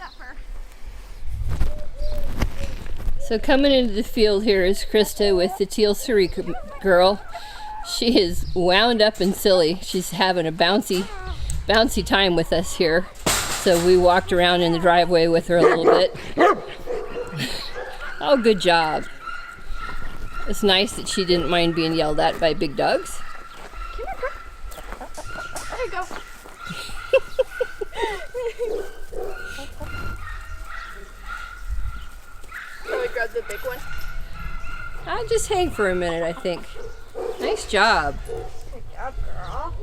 that fur. So coming into the field here is Krista with the Teal Sarika girl. She is wound up and silly. She's having a bouncy time with us here. So we walked around in the driveway with her a little bit. Oh, good job. It's nice that she didn't mind being yelled at by big dogs. There you go. Shall we grab the big one? I'll just hang for a minute, I think. Nice job. Good job, girl.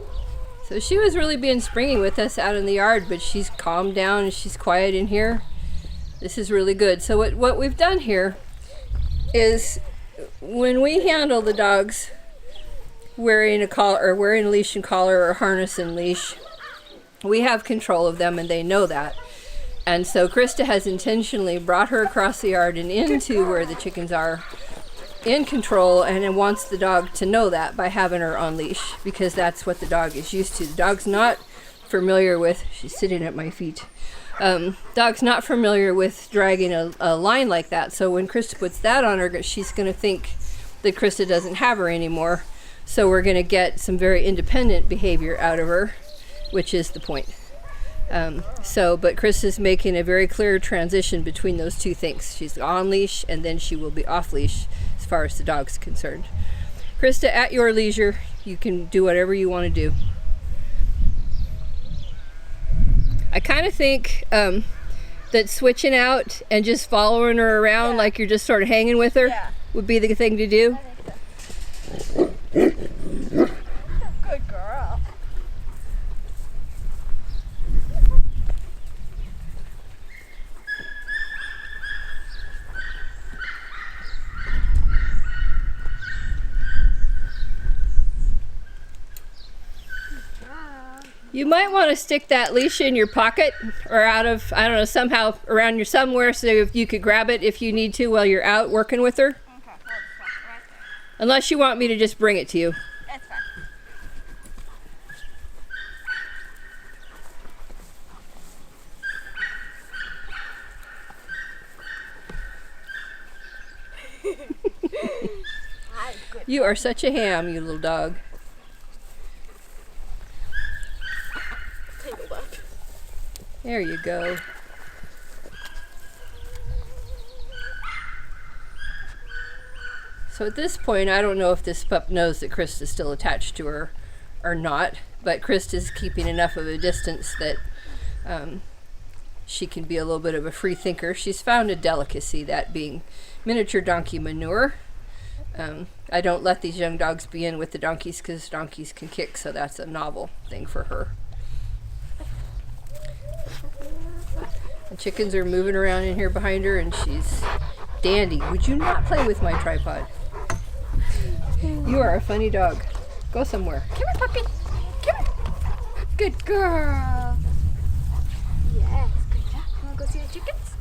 So she was really being springy with us out in the yard, but she's calmed down and she's quiet in here. This is really good. So what we've done here is when we handle the dogs wearing a collar or wearing a leash and collar or harness and leash, we have control of them and they know that. And so Krista has intentionally brought her across the yard and into where the chickens are in control, and it wants the dog to know that by having her on leash, because that's what the dog is used to. The dog's not familiar with, she's sitting at my feet. Dog's not familiar with dragging a line like that. So when Krista puts that on her, she's going to think that Krista doesn't have her anymore. So we're going to get some very independent behavior out of her, which is the point. But Krista's making a very clear transition between those two things. She's on leash and then she will be off leash as far as the dog's concerned. Krista, at your leisure, you can do whatever you want to do. I kind of think that switching out and just following her around like you're just sort of hanging with her would be the thing to do. Good girl. You might want to stick that leash in your pocket or out of, I don't know, somehow around you somewhere so if you could grab it if you need to while you're out working with her. Okay, hold this one right there. Unless you want me to just bring it to you. That's fine. You are such a ham, you little dog. Tangled up. There you go. So at this point, I don't know if this pup knows that Krista's still attached to her or not, but Krista's keeping enough of a distance that she can be a little bit of a free thinker. She's found a delicacy, that being miniature donkey manure. I don't let these young dogs be in with the donkeys because donkeys can kick, so that's a novel thing for her. The chickens are moving around in here behind her and she's dandy. Would you not play with my tripod? You are a funny dog. Go somewhere. Come here, puppy. Come here. Good girl. Yes, good job. Want to go see the chickens?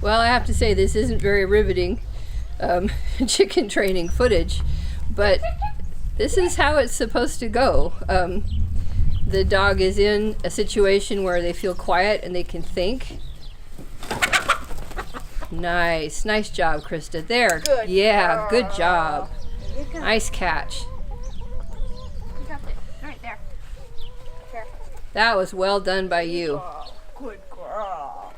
Well, I have to say this isn't very riveting chicken training footage, but this is how it's supposed to go. The dog is in a situation where they feel quiet and they can think. Nice job, Krista. There. Good yeah, girl. good job. You got Nice catch. You got it. Right there. Here. That was well done by you. Oh, good girl.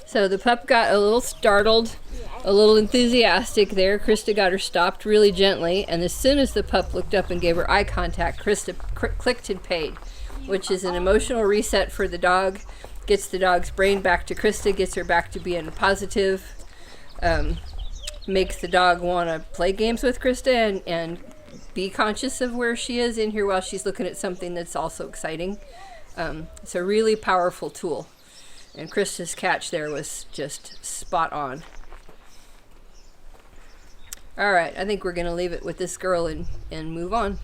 So the pup got a little startled, a little enthusiastic there. Krista got her stopped really gently, and as soon as the pup looked up and gave her eye contact, Krista clicked and paid, which is an emotional reset for the dog. Gets the dog's brain back to Krista, gets her back to being positive, makes the dog want to play games with Krista and be conscious of where she is in here while she's looking at something that's also exciting. It's a really powerful tool. And Krista's catch there was just spot on. All right, I think we're going to leave it with this girl and move on.